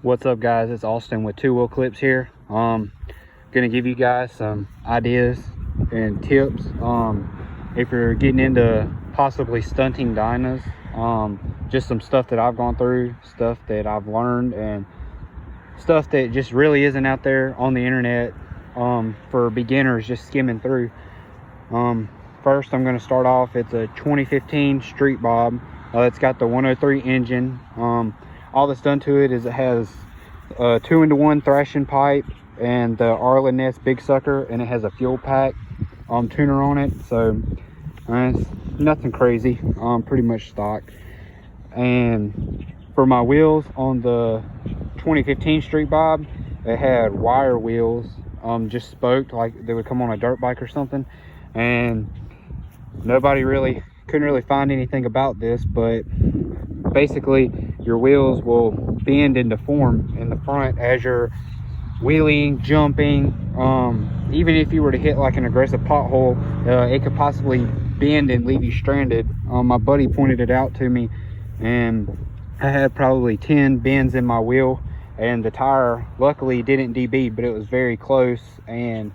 What's up, guys? It's Austin with twowheelclips here. Gonna give you guys some ideas and tips if you're getting into possibly stunting dynas. Just some stuff that I've gone through, stuff that I've learned, and stuff that just really isn't out there on the internet for beginners just skimming through. First, I'm going to start off. It's a 2015 Street Bob. It's got the 103 engine. All that's done to it is it has a 2-in-1 thrashing pipe and the Arlen Ness big sucker, and it has a fuel pack tuner on it. So it's nothing crazy, pretty much stock. And for my wheels on the 2015 Street Bob, it had wire wheels, just spoked like they would come on a dirt bike or something. And nobody couldn't really find anything about this, but basically your wheels will bend and deform in the front as you're wheeling, jumping. Even if you were to hit like an aggressive pothole, it could possibly bend and leave you stranded. My buddy pointed it out to me, and I had probably 10 bends in my wheel, and the tire luckily didn't DB, but it was very close. And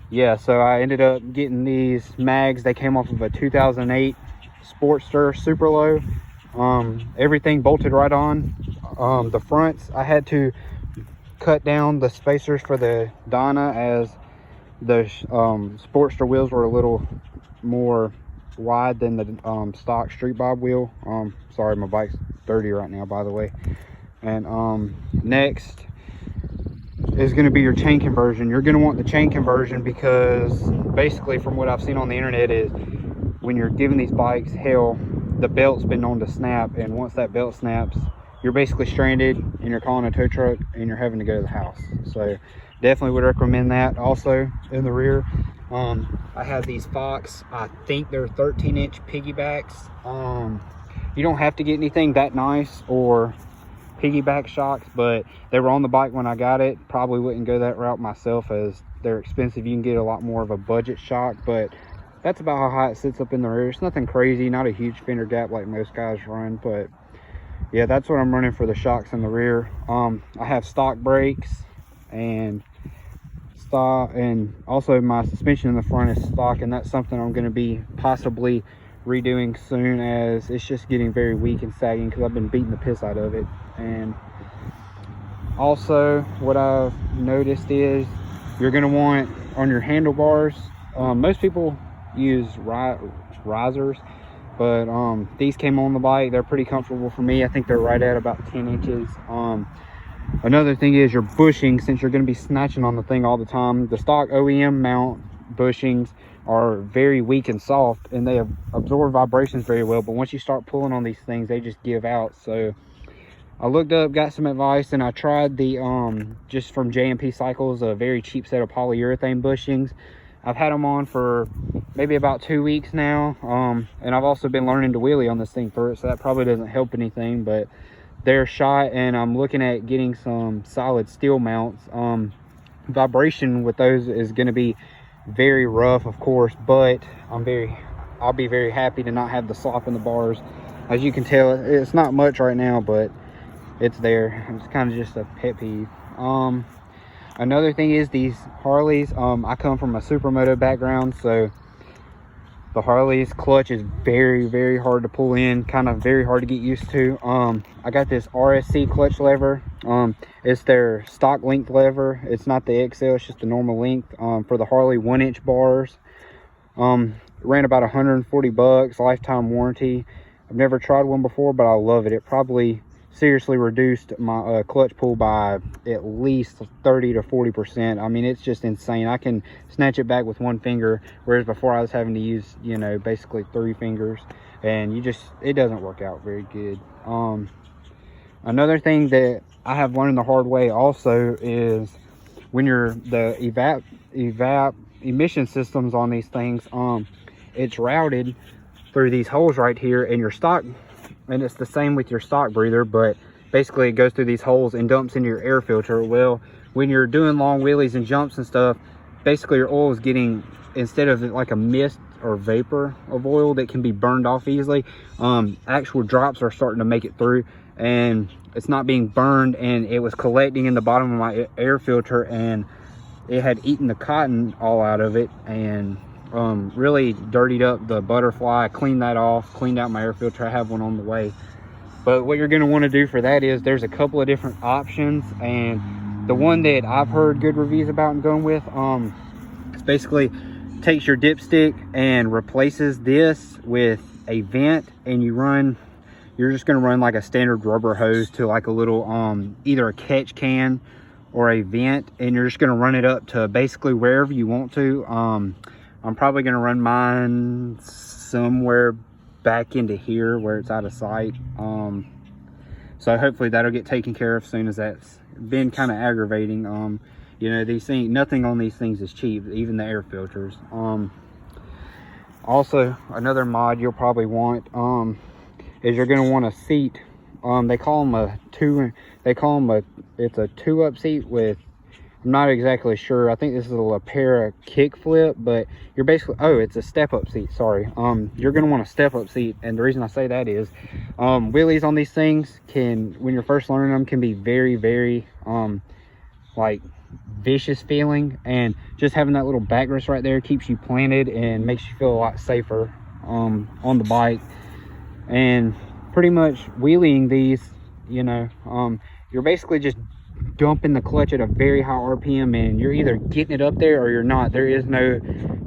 yeah, so I ended up getting these mags. They came off of a 2008 Sportster Super Low. Everything bolted right on. The fronts, I had to cut down the spacers for the Dyna, as the Sportster wheels were a little more wide than the stock Street Bob wheel. Sorry, my bike's dirty right now, by the way. And next is going to be your chain conversion. You're going to want the chain conversion because basically, from what I've seen on the internet, is when you're giving these bikes hell, the belt's been known to snap, and once that belt snaps, you're basically stranded and you're calling a tow truck and you're having to go to the house. So definitely would recommend that. Also, in the rear, I have these Fox, I think they're 13-inch piggybacks. You don't have to get anything that nice or piggyback shocks, but they were on the bike when I got it. Probably wouldn't go that route myself, as they're expensive. You can get a lot more of a budget shock, but that's about how high it sits up in the rear. It's nothing crazy, not a huge fender gap like most guys run, but yeah, that's what I'm running for the shocks in the rear. I have stock brakes and also my suspension in the front is stock, and that's something I'm going to be possibly redoing soon, as it's just getting very weak and sagging because I've been beating the piss out of it. And also, what I've noticed is you're going to want on your handlebars, most people use risers, but these came on the bike. They're pretty comfortable for me. I think they're right at about 10 inches. Another thing is your bushings, since you're going to be snatching on the thing all the time. The stock OEM mount bushings are very weak and soft, and they absorb vibrations very well, but once you start pulling on these things, they just give out. So I looked up, got some advice, and I tried the just from J&P Cycles, a very cheap set of polyurethane bushings. I've had them on for maybe about 2 weeks now, and I've also been learning to wheelie on this thing for it, so that probably doesn't help anything, but they're shot, and I'm looking at getting some solid steel mounts. Vibration with those is going to be very rough, of course, but I'll be very happy to not have the slop in the bars. As you can tell, it's not much right now, but it's there. It's kind of just a pet peeve. Another thing is these Harleys. I come from a supermoto background, so the Harley's clutch is very, very hard to pull in, kind of very hard to get used to. I got this RSC clutch lever. It's their stock length lever. It's not the XL, it's just the normal length. For the Harley 1-inch bars. Ran about 140 bucks, lifetime warranty. I've never tried one before, but I love it. It probably seriously reduced my clutch pull by at least 30 to 40%. I mean, it's just insane. I can snatch it back with one finger, whereas before I was having to use, basically 3 fingers, and it doesn't work out very good. Another thing that I have learned the hard way also is when the evap emission systems on these things, it's routed through these holes right here in your stock. And it's the same with your stock breather, but basically it goes through these holes and dumps into your air filter. Well, when you're doing long wheelies and jumps and stuff, basically your oil is getting, instead of like a mist or vapor of oil that can be burned off easily, actual drops are starting to make it through, and it's not being burned, and it was collecting in the bottom of my air filter, and it had eaten the cotton all out of it, and really dirtied up the butterfly. I cleaned that off, cleaned out my air filter. I have one on the way. But what you're going to want to do for that is there's a couple of different options, and the one that I've heard good reviews about and going with, it's basically takes your dipstick and replaces this with a vent, and you're just going to run like a standard rubber hose to like a little either a catch can or a vent, and you're just going to run it up to basically wherever you want to. I'm probably going to run mine somewhere back into here where it's out of sight. So hopefully that'll get taken care of soon, as that's been kind of aggravating. You know, these things, nothing on these things is cheap, even the air filters. Also, another mod you'll probably want is you're going to want a seat. They call them it's a 2-up seat with, I'm not exactly sure, I think this is a Lapera kick flip, but you're basically, oh, it's a step-up seat, sorry. You're going to want a step-up seat, and the reason I say that is wheelies on these things can, when you're first learning them, can be very, very like vicious feeling, and just having that little backrest right there keeps you planted and makes you feel a lot safer on the bike. And pretty much wheeling these, you know, you're basically just dumping the clutch at a very high RPM, and you're either getting it up there or you're not. There is no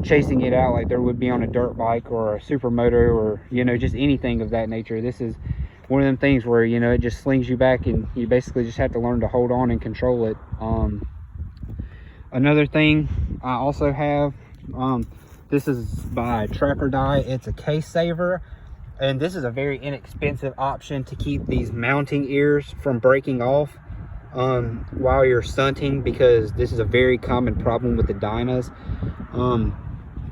chasing it out like there would be on a dirt bike or a supermoto, or, you know, just anything of that nature. This is one of them things where, you know, it just slings you back, and you basically just have to learn to hold on and control it. Another thing I also have, this is by Trapper Die. It's a case saver, and this is a very inexpensive option to keep these mounting ears from breaking off while you're stunting, because this is a very common problem with the dynas.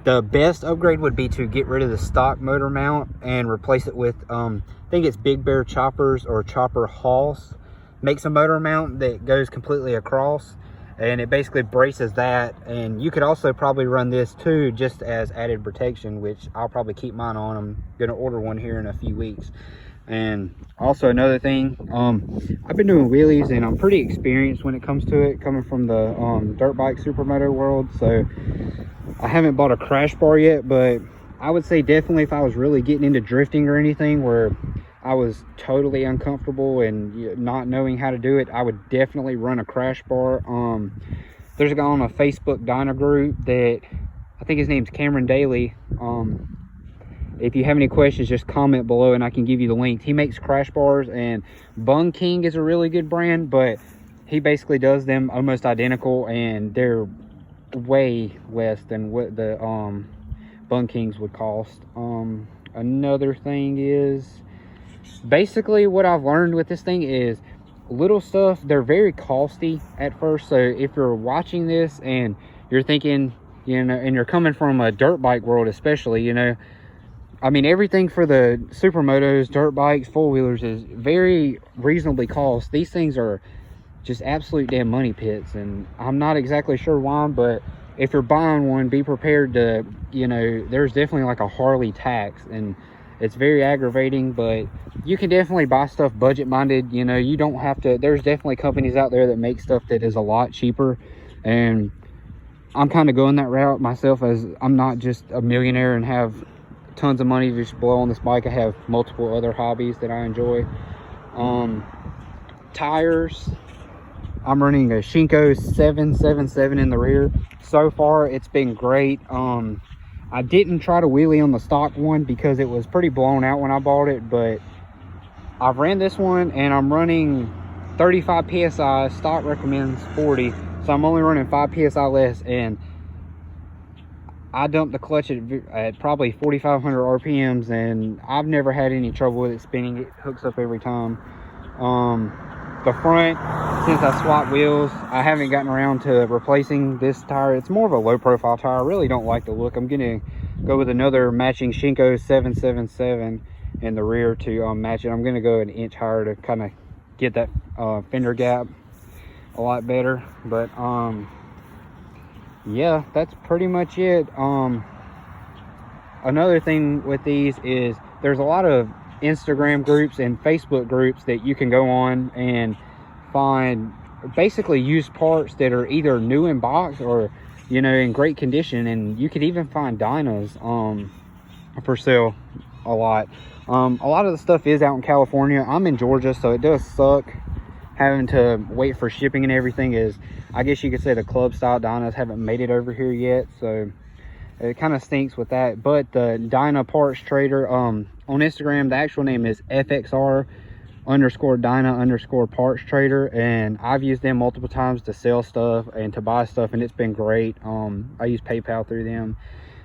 The best upgrade would be to get rid of the stock motor mount and replace it with I think it's Big Bear Choppers or Chopper Hoss makes a motor mount that goes completely across, and it basically braces that. And you could also probably run this too, just as added protection, which I'll probably keep mine on. I'm gonna order one here in a few weeks. And also another thing, I've been doing wheelies, and I'm pretty experienced when it comes to it, coming from the dirt bike supermoto world. So I haven't bought a crash bar yet, but I would say definitely if I was really getting into drifting or anything where I was totally uncomfortable and not knowing how to do it, I would definitely run a crash bar. There's a guy on a Facebook dyna group that I think his name's Cameron Daly. If you have any questions, just comment below and I can give you the link. He makes crash bars, and Bung King is a really good brand, but he basically does them almost identical, and they're way less than what the Bung Kings would cost. Another thing is, basically what I've learned with this thing is little stuff, they're very costly at first. So if you're watching this and you're thinking, you know, and you're coming from a dirt bike world especially, you know, I mean, everything for the supermotos, dirt bikes, four-wheelers is very reasonably cost. These things are just absolute damn money pits, and I'm not exactly sure why, but if you're buying one, be prepared to, you know, there's definitely like a Harley tax, and it's very aggravating. But you can definitely buy stuff budget-minded. You know, you don't have to, there's definitely companies out there that make stuff that is a lot cheaper, and I'm kind of going that route myself, as I'm not just a millionaire and have tons of money to just blow on this bike. I have multiple other hobbies that I enjoy. Tires, I'm running a Shinko 777 in the rear. So far it's been great. I didn't try to wheelie on the stock one because it was pretty blown out when I bought it, but I've ran this one and I'm running 35 psi. Stock recommends 40, so I'm only running 5 psi less, and I dumped the clutch at probably 4,500 RPMs, and I've never had any trouble with it spinning. It hooks up every time. The front, since I swapped wheels, I haven't gotten around to replacing this tire. It's more of a low profile tire. I really don't like the look. I'm gonna go with another matching Shinko 777 in the rear to match it. I'm gonna go an inch higher to kind of get that fender gap a lot better. But yeah, that's pretty much it. Another thing with these is there's a lot of Instagram groups and Facebook groups that you can go on and find basically used parts that are either new in box or, you know, in great condition. And you could even find dynas for sale a lot. A lot of the stuff is out in California. I'm in Georgia, so it does suck having to wait for shipping and everything. Is, I guess you could say, the club style dynas haven't made it over here yet, so it kind of stinks with that. But the Dyna Parts Trader on Instagram, the actual name is FXR_Dyna_Parts Trader, and I've used them multiple times to sell stuff and to buy stuff, and it's been great. I use PayPal through them.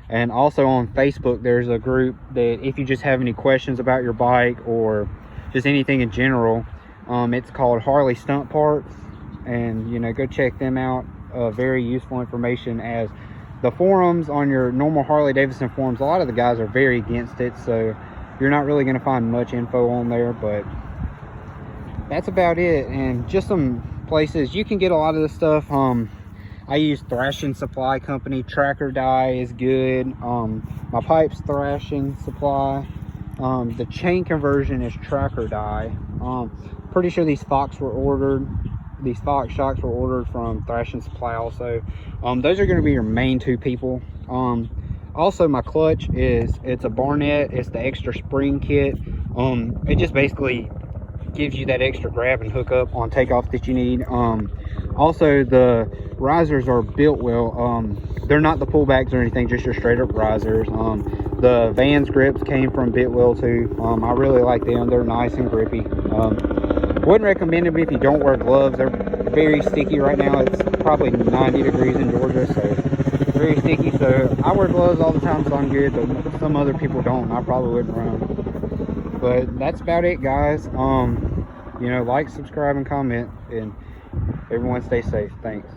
And also on Facebook, there's a group that if you just have any questions about your bike or just anything in general, it's called Harley Stunt Parts, and you know, go check them out. Very useful information, as the forums on your normal Harley Davidson forums, a lot of the guys are very against it, so you're not really going to find much info on there. But that's about it. And just some places you can get a lot of this stuff. I use Thrashing Supply Company. Tracker Dye is good. My pipe's Thrashing Supply. The chain conversion is Tracker Dye. Pretty sure these Fox shocks were ordered from Thrashing Supply also. Those are going to be your main two people. Also, my clutch it's a Barnett. It's the extra spring kit. It just basically gives you that extra grab and hook up on takeoff that you need. Also, the risers are built well. They're not the pullbacks or anything, just your straight up risers. The Vans grips came from Bitwell too. I really like them. They're nice and grippy. Wouldn't recommend them if you don't wear gloves. They're very sticky right now. It's probably 90 degrees in Georgia, so very sticky. So I wear gloves all the time, so I'm good, but some other people don't. I probably wouldn't run them. But that's about it, guys. You know, like, subscribe, and comment, and everyone stay safe. Thanks.